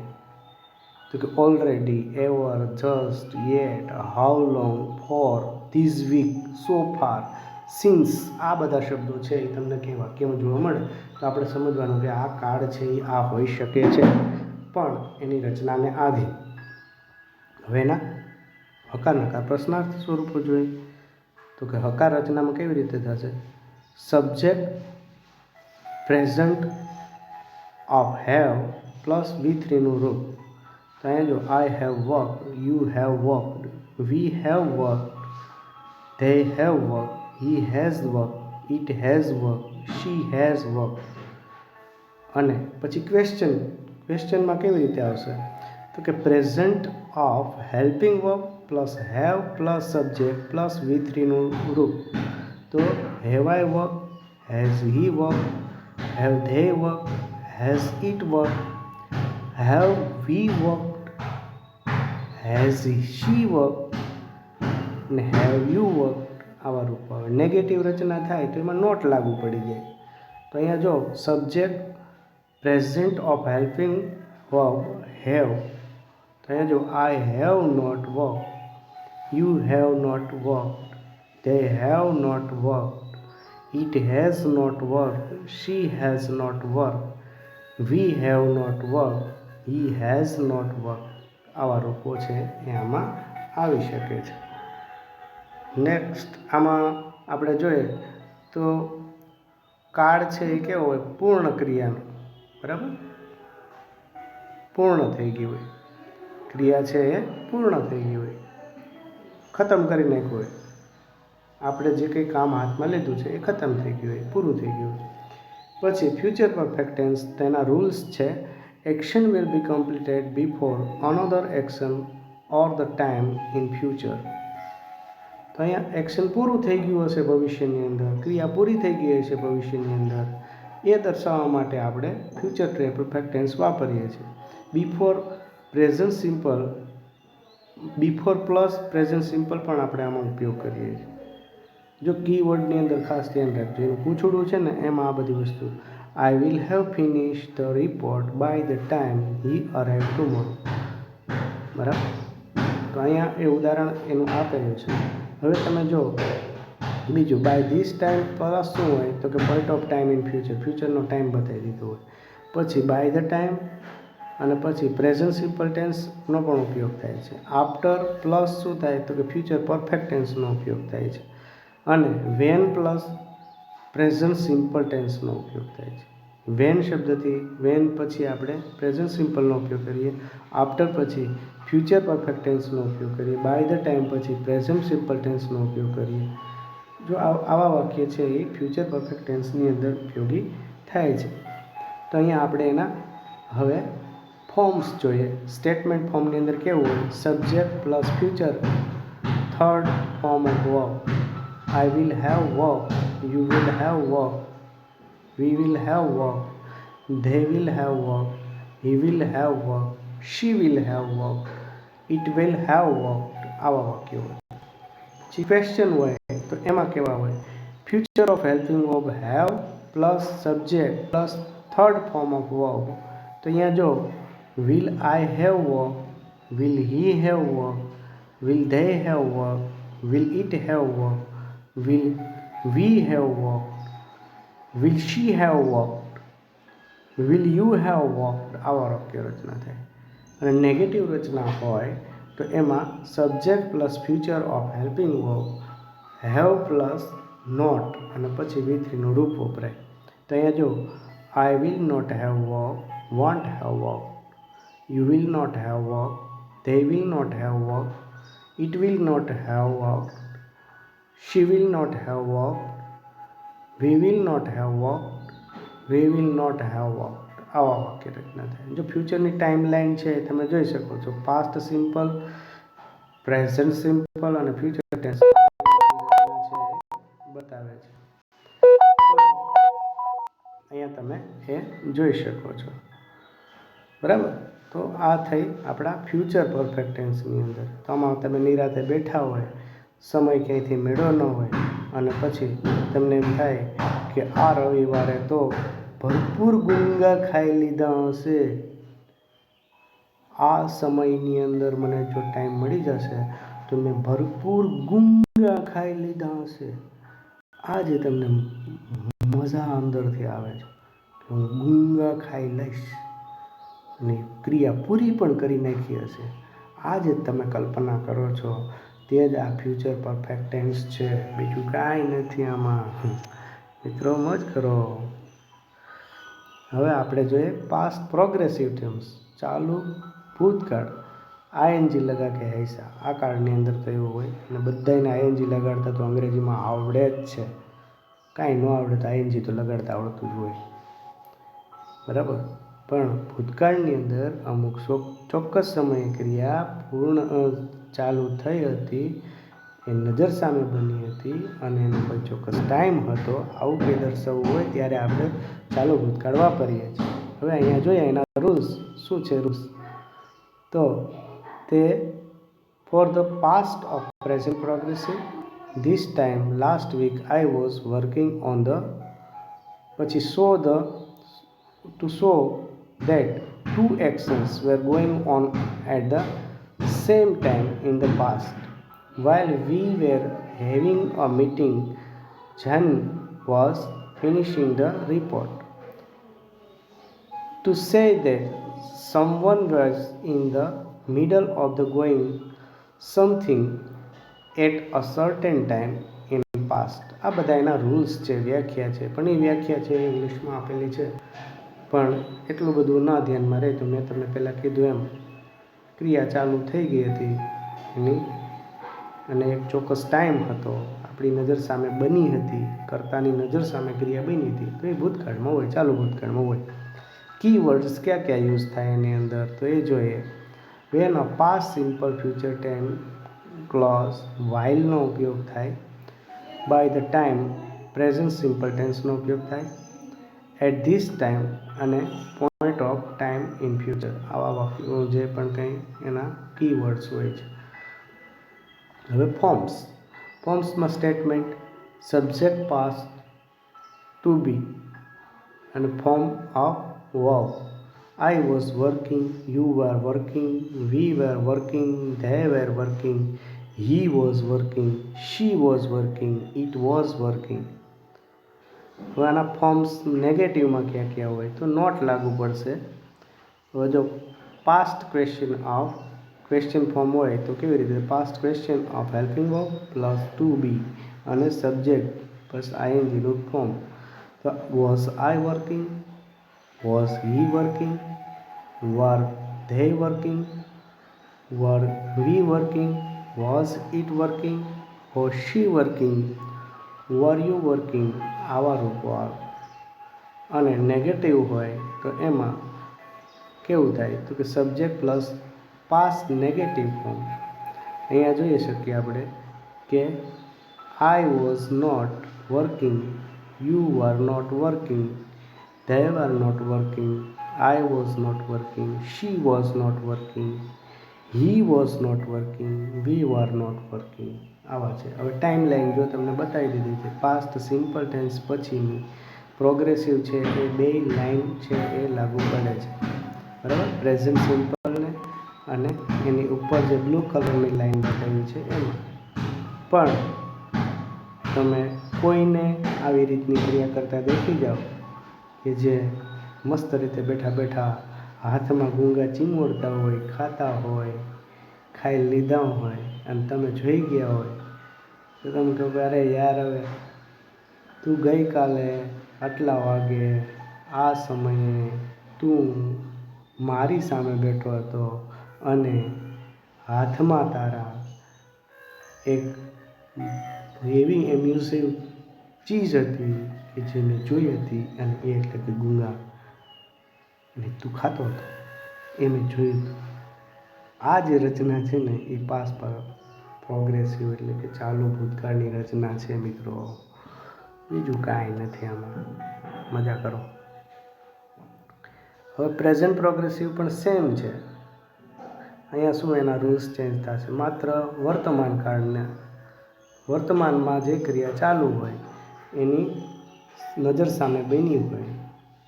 તો કે already, ever, just, yet, how long, for, this week, so far, since. આ બધા શબ્દો છે એ તમને કે વાક્યમાં જોવા મળે તો આપણે સમજવાનું કે આ કાર્ડ છે એ આ હોઈ શકે છે, પણ એની રચનાને આધીન. હવે એના હકાર નકાર પ્રશ્નાર્થ સ્વરૂપો જોઈએ તો કે હકાર રચનામાં કેવી રીતે થશે? Subject present of have plus V3નું રૂપ. તો અહીંયા જો I have work, you have worked, we have work, they have worked, he has worked, it has worked, she has worked. અને પછી ક્વેશ્ચનમાં કેવી રીતે આવશે? તો કે present of helping verb plus have plus subject plus V3નું રૂપ. તો have I work, has he work, have they work, has it work, have we worked, has she work ને હેવ યુ વર્ક. આવા રૂપ આવે. નેગેટિવ રચના થાય તો એમાં નોટ લાગુ પડી જાય. તો અહીંયા જો subject present of helping verb have, તો અહીંયા જો I have not work, you have not worked, they have not worked, it has not worked, she has not worked, we have not worked, he has not worked. આવા રૂપો છે એ આમાં આવી શકે છે. નેક્સ્ટ આમાં આપણે જોઈએ તો કાર્ડ છે એ કેવો હોય? પૂર્ણ ક્રિયાનો, બરાબર, પૂર્ણ થઈ ગઈ હોય ક્રિયા છે એ પૂર્ણ થઈ ગઈ હોય, ખતમ કરી નાખ્યું હોય. આપણે જે કંઈ કામ હાથમાં લીધું છે એ ખતમ થઈ ગયું હોય, પૂરું થઈ ગયું હોય. પછી ફ્યુચર પરફેક્ટ ટેન્સ, તેના રૂલ્સ છે action will be completed before another action or the time in future. તો અહીંયા એક્શન પૂરું થઈ ગયું હશે ભવિષ્યની અંદર, ક્રિયા પૂરી થઈ ગઈ હશે ભવિષ્યની અંદર, એ દર્શાવવા માટે આપણે ફ્યુચર પરફેક્ટ ટેન્સ વાપરીએ છીએ. Before present simple, before plus present simple પણ આપણે આમાં ઉપયોગ કરીએ છીએ. જો કીવર્ડની અંદર ખાસ ધ્યાન રાખજો, એનું પૂછડું છે ને એમાં આ બધી વસ્તુ. I will have finish the report by the time he arrive tomorrow. બરાબર. તો અહીંયા એ ઉદાહરણ એનું આપેલું છે. હવે તમે જો બીજું બાય ધીસ ટાઈમ પ્લસ શું હોય? તો કે point of time in future, ફ્યુચરનો ટાઈમ બતાવી દીધો હોય. પછી બાય ધ ટાઈમ અને પછી પ્રેઝન્ટ સિમ્પલ ટેન્સનો પણ ઉપયોગ થાય છે. આફ્ટર પ્લસ શું થાય? તો કે ફ્યુચર પરફેક્ટ ટેન્સનો ઉપયોગ થાય છે. અને વેન પ્લસ પ્રેઝન્ટ સિમ્પલ ટેન્સનો ઉપયોગ થાય છે. વેન શબ્દથી વેન પછી આપણે પ્રેઝન્ટ સિમ્પલનો ઉપયોગ કરીએ, આફ્ટર પછી ફ્યુચર પરફેક્ટ ટેન્સનો ઉપયોગ કરીએ, બાય ધ ટાઈમ પછી પ્રેઝન્ટ સિમ્પલ ટેન્સનો ઉપયોગ કરીએ. જો આવા વાક્ય છે એ ફ્યુચર પરફેક્ટ ટેન્સની અંદર ઉપયોગી થાય છે. તો અહીંયા આપણે એના હવે ફોર્મ્સ જોઈએ. સ્ટેટમેન્ટ ફોર્મની અંદર કેવું હોય? Subject plus future, third form of work. I will have work, you will have work, we will have work, they will have work, he will have work, she will have work, it will have work. આવા વાક્યો હોય. જે question હોય તો એમાં કેવા હોય? Future of helping verb have plus subject plus third form of verb. તો અહીંયા જો will I have work, will he have work, will they have work, will it have work, will we have work, will she have work, will you have worked. આવા વાક્ય રચના થાય. અને negative રચના હોય તો એમાં subject plus future of helping verb have plus not અને પછી V3નું રૂપ વપરાય. તો અહીંયા જો I will not have work, won't have work, you will not have work, they will not have work, it will not have work, she will not have work, we will not have work, we will not have work. આવા વાક્ય રચના થાય. જો ફ્યુચરની time line છે તમે જોઈ શકો છો. Past simple, present simple અને ફ્યુચર ટેન્સ બતાવે છે. અહીંયા તમે એ જોઈ શકો છો. બરાબર. તો આ થઈ આપણા ફ્યુચર પરફેક્ટ ટેન્સની અંદર. તો આમાં તમે નિરાતે બેઠા હોય, સમય ક્યાંયથી મેળો ન હોય અને પછી તમને એમ થાય કે આ રવિવારે તો ભરપૂર ગુંગા ખાઈ લીધા હશે, આ સમયની અંદર મને જો ટાઈમ મળી જશે તો મેં ભરપૂર ગુંગા ખાઈ લીધા હશે. આજે તમને મજા અંદરથી આવે છે કે હું ગુંગા ખાઈ લઈશ અને ક્રિયા પૂરી પણ કરી નાખી હશે. આજે તમે કલ્પના કરો છો તે જ આ ફ્યુચર પરફેક્ટ ટેન્સ છે. બીજું કાંઈ નથી આમાં. મિત્રો મોજ કરો. હવે આપણે જોઈએ પાસ્ટ પ્રોગ્રેસિવ ટેન્સ. ચાલુ ભૂતકાળ. આઈએનજી લગા કે હૈસા. આ કાળની અંદર તો એવું હોય અને બધાને આઈએનજી લગાડતા તો અંગ્રેજીમાં આવડે જ છે. કાંઈ ન આવડે તો આઈએનજી તો લગાડતા આવડતું જ હોય. બરાબર. પણ ભૂતકાળની અંદર અમુક ચોક્કસ સમયે ક્રિયા પૂર્ણ ચાલુ થઈ હતી, એ નજર સામે બની હતી અને એનો કોઈ ચોક્કસ ટાઈમ હતો, આવું કંઈ દર્શાવવું હોય ત્યારે આપણે ચાલુ ભૂતકાળ વાપરીએ છીએ. હવે અહીંયા જોઈએ એના રૂલ્સ શું છે. રૂલ્સ તો તે for the past of present progressive, this time last week I was working on the, પછી to show that two actions were going on at the same time in the past. While we were having a meeting, Jan was finishing the report. To say that someone was in the middle of the going something at a certain time in past. આ બધા એના rules છે, વ્યાખ્યા છે. પણ એ વ્યાખ્યા છે ઇંગ્લિશમાં આપેલી છે, પણ એટલું બધું ના ધ્યાનમાં રહે. તો મેં તમને પહેલાં કીધું એમ ક્રિયા ચાલુ થઈ ગઈ હતી એની અને એક ચોક્કસ ટાઈમ હતો, આપણી નજર સામે બની હતી, કર્તાની નજર સામે ક્રિયા બની હતી, તો એ ભૂતકાળમાં હોય, ચાલુ ભૂતકાળમાં હોય. કીવર્ડ્સ ક્યાં ક્યાં યુઝ થાય એની અંદર તો એ જોઈએ. When a past simple future tense clause વાઇલનો ઉપયોગ થાય. By the time present simple ટેન્સનો ઉપયોગ થાય. એટ ધીસ ટાઈમ અને point of time in future. આવા વાક્યો જે પણ કંઈ એના કીવર્ડ્સ હોય છે. હવે ફોર્મ્સમાં statement, subject past, to be અને form of verb. I was working, you were working, we were working, they were working, he was working, she was working, it was working. હવે આના ફોર્મ્સ નેગેટિવમાં ક્યાં ક્યાં હોય તો નોટ લાગુ પડશે. હવે જો પાસ્ટ ક્વેશ્ચન ફોર્મ હોય તો કેવી રીતે? Past question of helping verb plus to be અને સબ્જેક્ટ પ્લસ આઈએનજીનું ફોર્મ. તો was I working, was he working, were they working, were we working, was it working, was she working, were you working. આવા રૂપો આવે. અને negative હોય તો એમાં કેવું થાય તો કે subject plus past negative form. અહીંયા જોઈ શકીએ આપણે કે I was not working, you are not working, they were not working, I was not working, she was not working, he was not working, we were not working. આવા છે. હવે time line જો તમને બતાવી દીધી છે. પાસ્ટ સિમ્પલ ટેન્સ પછીની progressive છે એ બે લાઈન છે એ લાગુ પડે છે, બરાબર. પ્રેઝન્ટ સિમ્પલને અને એની ઉપર જે બ્લુ કલરની લાઈન બતાવી છે એમાં પણ તમે કોઈને આવી રીતની ક્રિયા કરતા દેખી જાઓ કે જે મસ્ત રીતે બેઠા બેઠા હાથમાં ગુંગા ચીમોડતા હોય, ખાતા હોય, ખાઈ લીધા હોય અને તમે જોઈ ગયા હોય તો તમે કહો કે અરે યાર, હવે તું ગઈકાલે આટલા વાગે આ સમયે તું મારી સામે બેઠો હતો અને હાથમાં તારા એક એવી એમ્યુઝિવ ચીજ હતી કે જે મેં જોઈ હતી અને એ એટલે કે ગુંગા, અને તું ખાતો હતો એ મેં જોયું હતું. આ જે રચના છે ને એ પાસ્ટ પ્રોગ્રેસિવ એટલે કે ચાલુ ભૂતકાળની રચના છે મિત્રો. બીજું કાંઈ નથી આમાં, મજા કરો. હવે પ્રેઝન્ટ પ્રોગ્રેસિવ પણ સેમ છે. અહીંયા શું એના રૂલ્સ ચેન્જ થશે, માત્ર વર્તમાન કાળને વર્તમાનમાં જે ક્રિયા ચાલુ હોય એની નજર સામે બની હોય,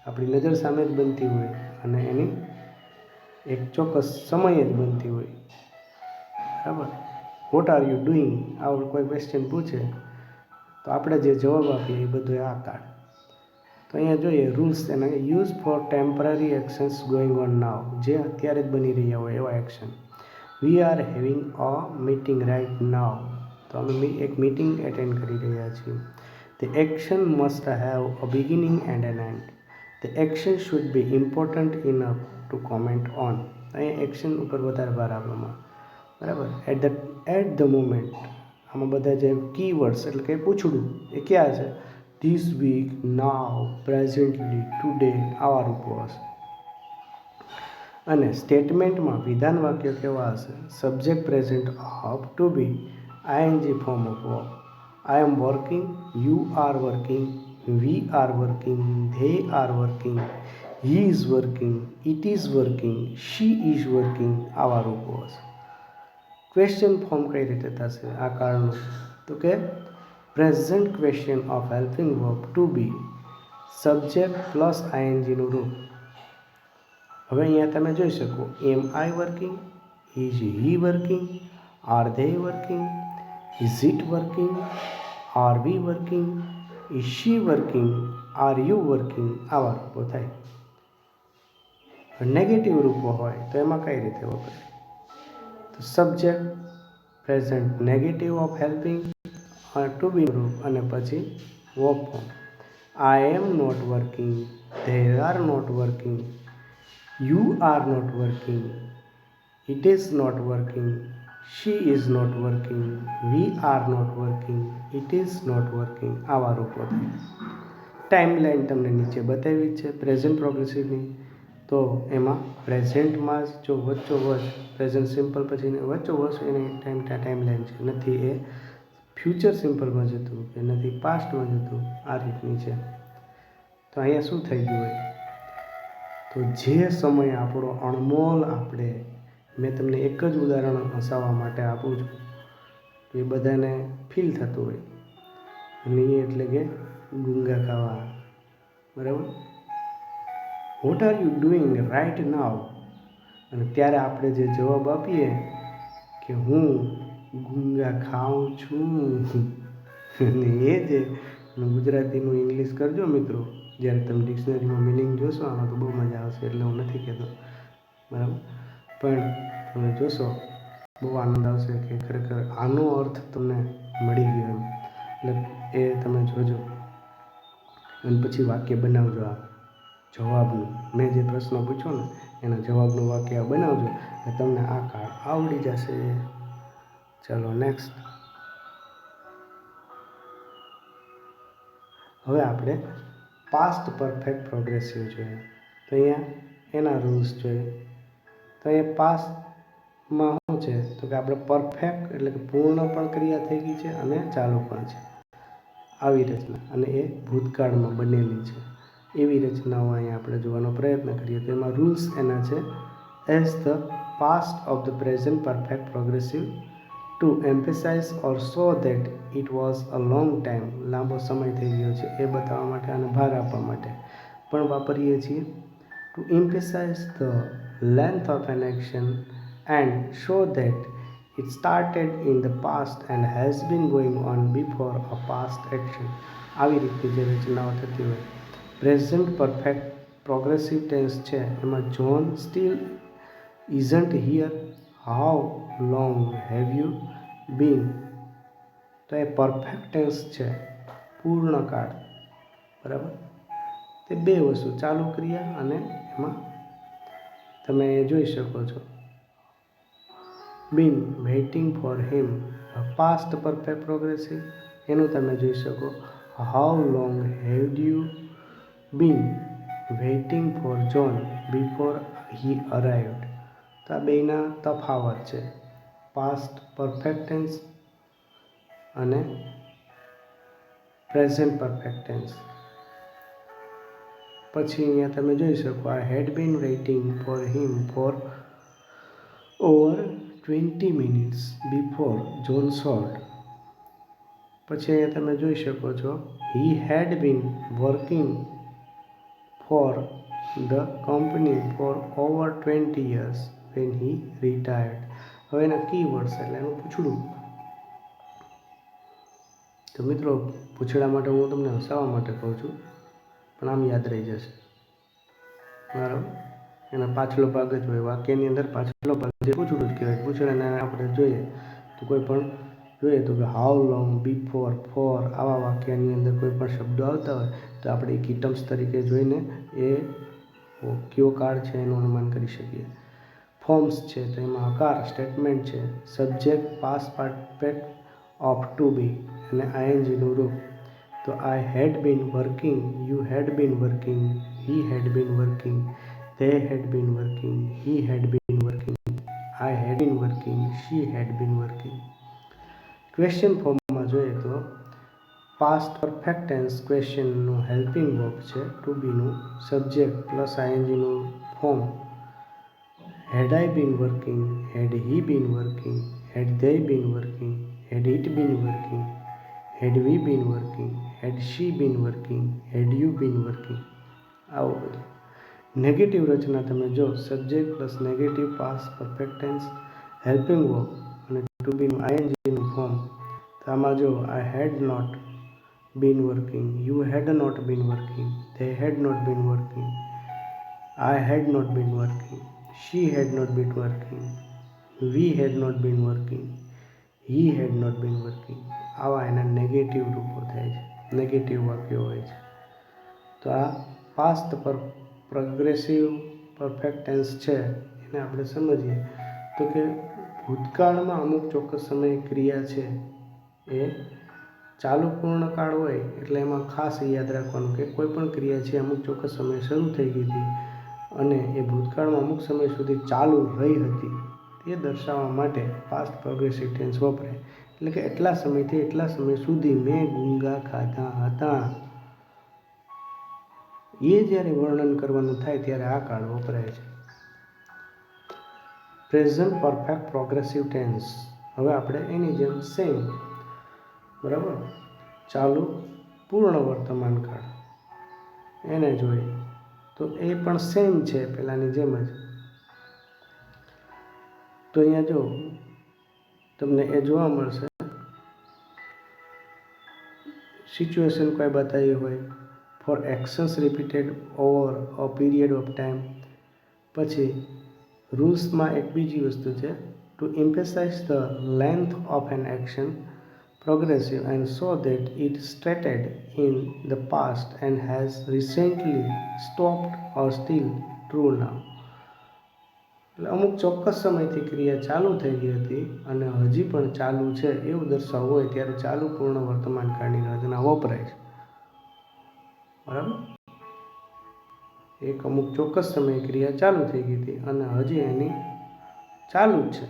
આપણી નજર સામે જ બનતી હોય અને એની એક ચોક્કસ સમયે જ બનતી હોય, બરાબર. વોટ આર યુ ડુઈંગ આવો કોઈ ક્વેશ્ચન પૂછે તો આપણે જે જવાબ આપીએ એ બધું આ કાળ. તો અહીંયા જોઈએ રૂલ્સ એના use for temporary actions going on now, જે અત્યારે જ બની રહ્યા હોય એવા action. We are having a meeting right now, તો અમે એક મીટિંગ એટેન્ડ કરી રહ્યા છીએ. The action must have a beginning and an end. The action should be important enough to comment on. અહીંયા એક્શન ઉપર વધારે ભાર આપવામાં, બરાબર. એટ ધ મોમેન્ટ, આમાં બધા જે કીવર્ડ્સ એટલે કે પૂછડું એ ક્યાં છે? This week, now, presently, today, આવા રૂપો હશે. અને સ્ટેટમેન્ટમાં વિધાન વાક્ય કેવા હશે? Subject present up to be, ING form of verb. I am working, you are working, we are working, they are working, he is working, it is working, she is working, આવા રૂપો હશે. ક્વેશ્ચન ફોર્મ કઈ રીતે થશે આ કાળનું? તો કે present question of helping verb to be, subject plus આઈએનજીનું રૂપ. હવે અહીંયા તમે જોઈ શકો, am I working, is he working, are they working, is it working, are we working, is she working, are you working, આવા રૂપો થાય. નેગેટિવ રૂપો હોય તો એમાં કઈ રીતે વપરાય? તો subject present negative of helping to be રૂપ અને પછી verb form. I am not working, they are not working, you are not working, it is not working, she is not working, we are not working, it is not working, આવા રૂપો થાય. Time line તમને નીચે બતાવી છે present પ્રોગ્રેસિવની. તો એમાં પ્રેઝન્ટમાં જ જો વચ્ચોવચ પ્રેઝન્ટ સિમ્પલ પછી વચ્ચોવચ એની ટાઈમ લાઈન છે, નથી એ ફ્યુચર સિમ્પલમાં જતું કે નથી પાસ્ટમાં જતું, આ રીતની છે. તો અહીંયા શું થઈ ગયું હોય? તો જે સમય આપણો અણમોલ, આપણે મેં તમને એક જ ઉદાહરણ હસાવવા માટે આપું છું તો એ બધાને ફીલ થતું હોય, અને એ એટલે કે ગુંગા ખાવા, બરાબર. What are you doing right now, અને ત્યારે આપણે જે જવાબ આપીએ કે હું ગુંગા ખાઉં છું, અને એ જે ગુજરાતીનું ઇંગ્લિશ કરજો મિત્રો, જ્યારે તમે ડિક્શનરીમાં મિનિંગ જોશો આમાં તો બહુ મજા આવશે, એટલે હું નથી કહેતો, બરાબર. પણ તમે જોશો બહુ આનંદ આવશે કે ખરેખર આનો અર્થ તમને મળી ગયો એમ. એટલે એ તમે જોજો અને પછી વાક્ય બનાવજો. આ જવાબનું મેં જે પ્રશ્ન પૂછ્યો ને એના જવાબનું વાક્ય બનાવજો એટલે તમને આ કાળ આવડી જશે. ચાલો નેક્સ્ટ. હવે આપણે પાસ્ટ પરફેક્ટ પ્રોગ્રેસિવ જોઈએ. તો અહીંયા એના રૂલ્સ જોઈએ. તો એ પાસ્ટમાં શું છે તો કે આપણે પરફેક્ટ એટલે કે પૂર્ણ પણ ક્રિયા થઈ ગઈ છે અને ચાલુ પણ છે આવી રચના, અને એ ભૂતકાળમાં બનેલી છે એવી રચનાઓ અહીંયા આપણે જોવાનો પ્રયત્ન કરીએ. તો એમાં રૂલ્સ એના છે as the past of the present perfect progressive to emphasize or so that it was a long time, લાંબો સમય થઈ ગયો છે એ બતાવવા માટે અને ભાર આપવા માટે પણ વાપરીએ છીએ. To emphasize the length of an action and show that it started in the past and has been going on before a past action. આવી રીતે જે રચનાઓ થતી હોય. પ્રેઝન્ટ પરફેક્ટ પ્રોગ્રેસિવ ટેન્સ છે એમાં John still isn't here, how long have you been. તો એ પરફેક્ટ ટેન્સ છે, પૂર્ણકાળ, બરાબર. તે બે વસ્તુ ચાલુ ક્રિયા અને એમાં તમે જોઈ શકો છો been waiting for him, past perfect progressive, એનું તમે જોઈ શકો how long have you been waiting for John before he arrived. તો આ બેના તફાવત છે, પાસ્ટ પરફેક્ટ ટેન્સ અને પ્રેઝન્ટ પરફેક્ટ ટેન્સ. પછી અહીંયા તમે જોઈ શકો I had been waiting for him for over 20 minutes before John showed. પછી અહીંયા તમે જોઈ શકો છો he had been working for the company for over 20 years when he retired. હવે એના કીવર્ડ્સ એટલે એનું પૂછડું. તો મિત્રો પૂછડા માટે હું તમને હસાવવા માટે કહું છું, પણ આમ યાદ રહી જશે, બરાબર. એના પાછલો ભાગ જ હોય, વાક્યની અંદર પાછલો ભાગ જે પૂછડું જ કહેવાય. પૂછડાને આપણે જોઈએ તો કોઈ પણ જોઈએ તો કે હાઉ લોંગ, બિફોર, ફોર આવા વાક્યની અંદર કોઈ પણ શબ્દો આવતા હોય તો આપણે એ કીટમ્સ તરીકે જોઈને એ કયો કાળ છે એનું અનુમાન કરી શકીએ. ફોર્મ્સ છે તો એમાં હકાર, સ્ટેટમેન્ટ છે, subject, past perfect of to be અને આઈએનજીનું રૂપ. તો I had been working, you had been working, he had been working, they had been working, he had been working, I had been working, she had been working. Question ફોર્મમાં જોઈએ તો past perfect tense ક્વેશ્ચનનું helping verb છે, to બીનું subject plus આઈએનજીનું form. Had I been working, had he been working, had they been working, had it been working, had we been working, had she been working, had you been working. આવું બધું. Negative રચના તમે જો subject plus negative past perfect tense, helping verb અને to બીનું આઈએનજીનું form. તો આમાં જો I had not been working, you had not been working, they had not been working, I had not been working, she had not been working, we had not been working, he had not been working. આવા એના negative રૂપો થાય છે, negative વાક્યો હોય છે. તો આ past પર પ્રોગ્રેસિવ પરફેક્ટ ટેન્સ છે એને આપણે સમજીએ તો કે ભૂતકાળમાં અમુક ચોક્કસ સમયે ક્રિયા છે એ ચાલુ પૂર્ણકાળ હોય એટલે એમાં ખાસ યાદ રાખવાનું કે કોઈ પણ ક્રિયા છે અમુક ચોક્કસ સમયે શરૂ થઈ ગઈ હતી અને એ ભૂતકાળમાં અમુક સમય સુધી ચાલુ રહી હતી તે દર્શાવવા માટે પાસ્ટ પ્રોગ્રેસિવ ટેન્સ વપરાય. એટલે કે એટલા સમયથી એટલા સમય સુધી મેં ગુંગા ખાધા હતા, એ જ્યારે વર્ણન કરવાનું થાય ત્યારે આ કાળ વપરાય છે. Present perfect progressive tense. હવે આપણે એની જેમ સેમ, બરાબર, ચાલુ પૂર્ણ વર્તમાન કાળ એને જોઈએ તો એ પણ સેમ છે પહેલાંની જેમ જ. તો અહીંયા જો તમને એ જોવા મળશે સિચ્યુએશન કોઈ બતાવી હોય for actions repeated over a period of time. પછી રૂલ્સમાં એક બીજી વસ્તુ છે to emphasize the length of an action progressive and so that it started in the past and has recently stopped or still true now. એટલે અમુક ચોક્કસ સમયથી ક્રિયા ચાલુ થઈ ગઈ હતી અને હજી પણ ચાલુ છે એવું દર્શાવવું હોય ત્યારે ચાલુ પૂર્ણ વર્તમાન કાળની રચના વપરાય છે, બરાબર. એક અમુક ચોક્કસ સમયે ક્રિયા ચાલુ થઈ ગઈ હતી અને હજી એની ચાલુ જ છે,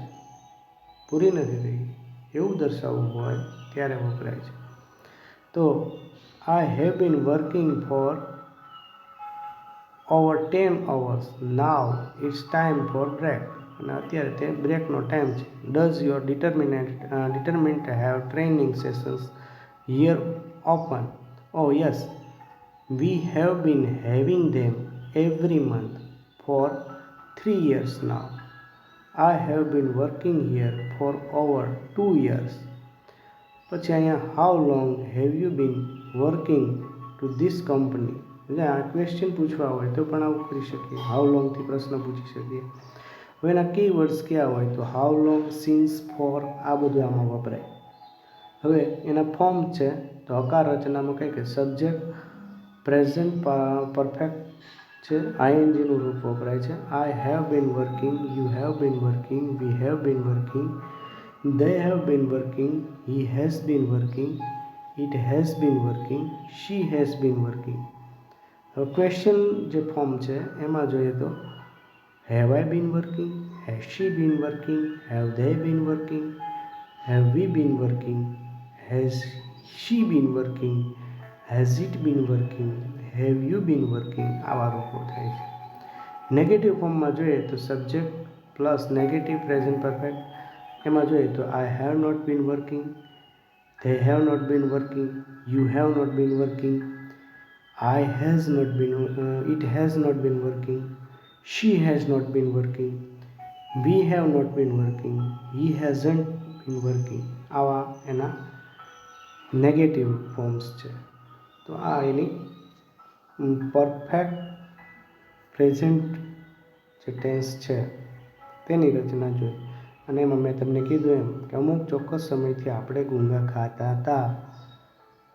પૂરી નથી થઈ એવું દર્શાવવું હોય ત્યારે વપરાય છે. તો I have been working for over 10 hours, now it's time for break. અને અત્યારે તે બ્રેકનો ટાઈમ છે. Does your determinant have training sessions here open? Oh yes, we have been having them every month for 3 years now. I have been working here for over 2 years. પછી અહીંયા how long have you been working two this company? એટલે આ question પૂછવા હોય તો પણ આવું કરી શકીએ, હાઉ લોંગથી પ્રશ્ન પૂછી શકીએ. હવે એના કીવર્ડ્સ ક્યાં હોય તો હાઉ લોંગ, સિન્સ, ફોર, આ બધું આમાં વપરાય. હવે એના ફોર્મ છે તો હકાર રચનામાં કંઈ કે સબ્જેક્ટ પ્રેઝન્ટ પરફેક્ટ છે, આઈએનજીનું રૂપ વપરાય છે. આઈ have been working, you have been working, we have been working, they have been working, he has been working, it has been working, she has been working. હવે ક્વેશ્ચન જે form છે એમાં જોઈએ તો have I been working, has she been working, have they been working, have we been working, has she been working, has it been working, have you been working, આવા રૂપો થાય છે. નેગેટિવ ફોર્મમાં જોઈએ તો subject plus negative present perfect. એમાં જોઈએ તો I have not been working, they have not been working, you have not been working, I has not been, it has not been working, she has not been working, we have not been working, he hasn't been working. આવા એના negative forms છે. તો આ એની perfect present જે tense છે તેની રચના જોઈ. અને એમાં મેં તમને કીધું એમ કે અમુક ચોક્કસ સમયથી આપણે ગુંગા ખાતા હતા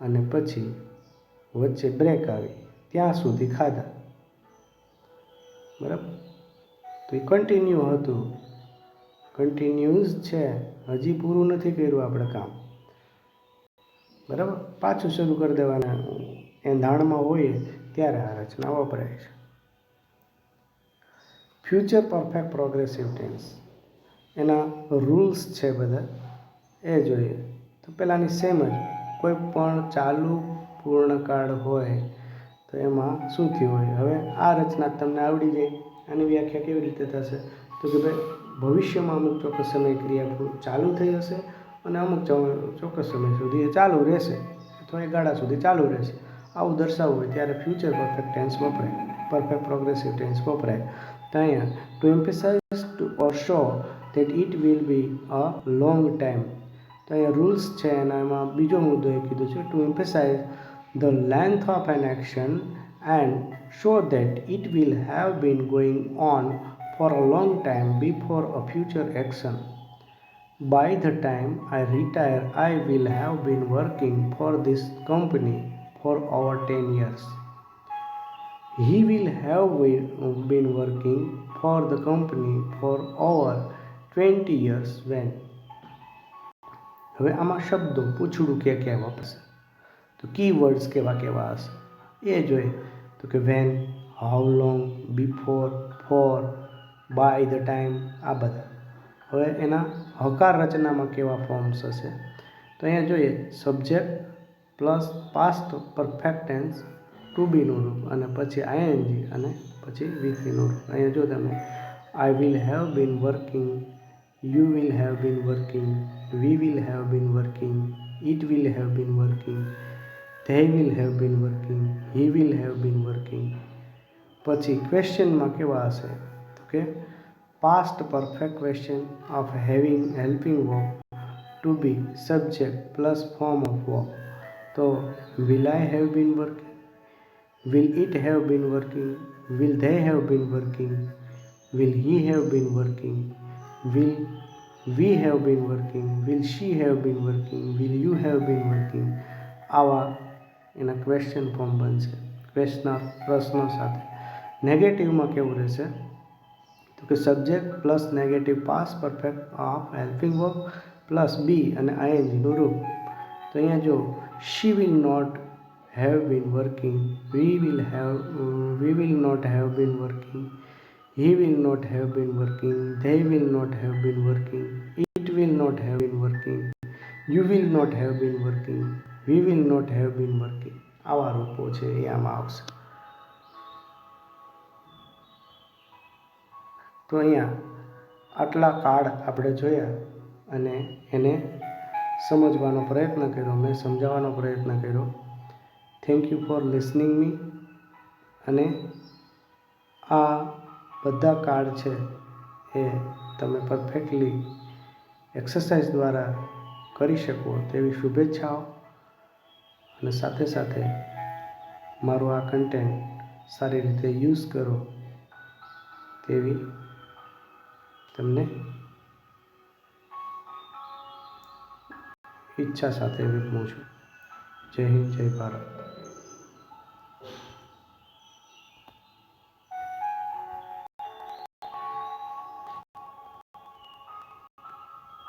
અને પછી વચ્ચે બ્રેક આવી, ત્યાં સુધી ખાધા, બરાબર. તો એ કન્ટિન્યુ હતું, કન્ટિન્યુઅસ છે, હજી પૂરું નથી કર્યું આપણે કામ, બરાબર. પાછું શરૂ કરી દેવાના એંધાણમાં હોઈએ ત્યારે આ રચના વપરાય છે. ફ્યુચર પરફેક્ટ પ્રોગ્રેસિવ ટેન્સ, એના રૂલ્સ છે બધા એ જોઈએ. તો પહેલાંની સેમ જ, કોઈ પણ ચાલુ પૂર્ણકાળ હોય તો એમાં શું થયું હોય. હવે આ રચના તમને આવડી જાય, આની વ્યાખ્યા કેવી રીતે થશે તો કે ભાઈ ભવિષ્યમાં અમુક ચોક્કસ સમય ક્રિયા ચાલુ થઈ હશે અને અમુક ચોક્કસ સમય સુધી એ ચાલુ રહેશે અથવા એ ગાળા સુધી ચાલુ રહેશે. આવું દર્શાવવું હોય ત્યારે ફ્યુચર પરફેક્ટ ટેન્સ વપરાય, પરફેક્ટ પ્રોગ્રેસિવ ટેન્સ વપરાય. તો અહીંયા to emphasize to or show that it will be a long time. તો અહીંયા રૂલ્સ છે એના એમાં બીજો મુદ્દો એ કીધું છે to emphasise the length of an action and show that it will have been going on for a long time before a future action. By the time I retire, I will have been working for this company for over 10 years. He will have been working for the company for over 20 years when. હવે આમાં શબ્દો પૂછડું ક્યાં વાપરશે તો keywords કેવા હશે એ જોઈએ. તો કે when, how long, before, for, by the time, આ બધા. હવે એના હકાર રચનામાં કેવા ફોર્મ્સ હશે તો અહીંયા જોઈએ subject plus past perfect tense, to બીનું રૂપ અને પછી આઈએનજી અને પછી વીથીનું રૂપ. અહીંયા જો તમે આઈ will have been working, you will have been working, we will have been working, it will have been working, they will have been working, he will have been working. પછી ક્વેશ્ચનમાં કેવા હશે તો કે past perfect question of helping work to be subject plus form of work. તો will I have been working, will it have been working, will they have been working, will he have been working, will we have been working, will she have been working, will you have been working. આવા એના question form બનશે પ્રશ્નો સાથે. નેગેટિવમાં કેવું રહેશે તો કે subject plus negative past perfect of helping work plus be અને આઈએનજીનું રૂપ. તો અહીંયા જો she will not have been working, we will not have been working, he will not have been working, they will not have been working, it will not have been working, you will not have been working, we will not have been working. આવા રૂપો છે એ આમાં આવશે. તો અહીંયા આટલા card આપણે જોયા અને એને સમજવાનો પ્રયત્ન કર્યો, મેં સમજાવવાનો પ્રયત્ન કર્યો. થેન્ક યુ ફોર લિસનિંગ મી. અને આ બધા કાર્ડ છે એ તમે પરફેક્ટલી એક્સરસાઇઝ દ્વારા કરી શકો તેવી શુભેચ્છાઓ. અને સાથે સાથે મારું આ કન્ટેન્ટ સારી રીતે યુઝ કરો તેવી તમને ઈચ્છા સાથે વિનમું છું. જય હિન્દ, જય ભારત.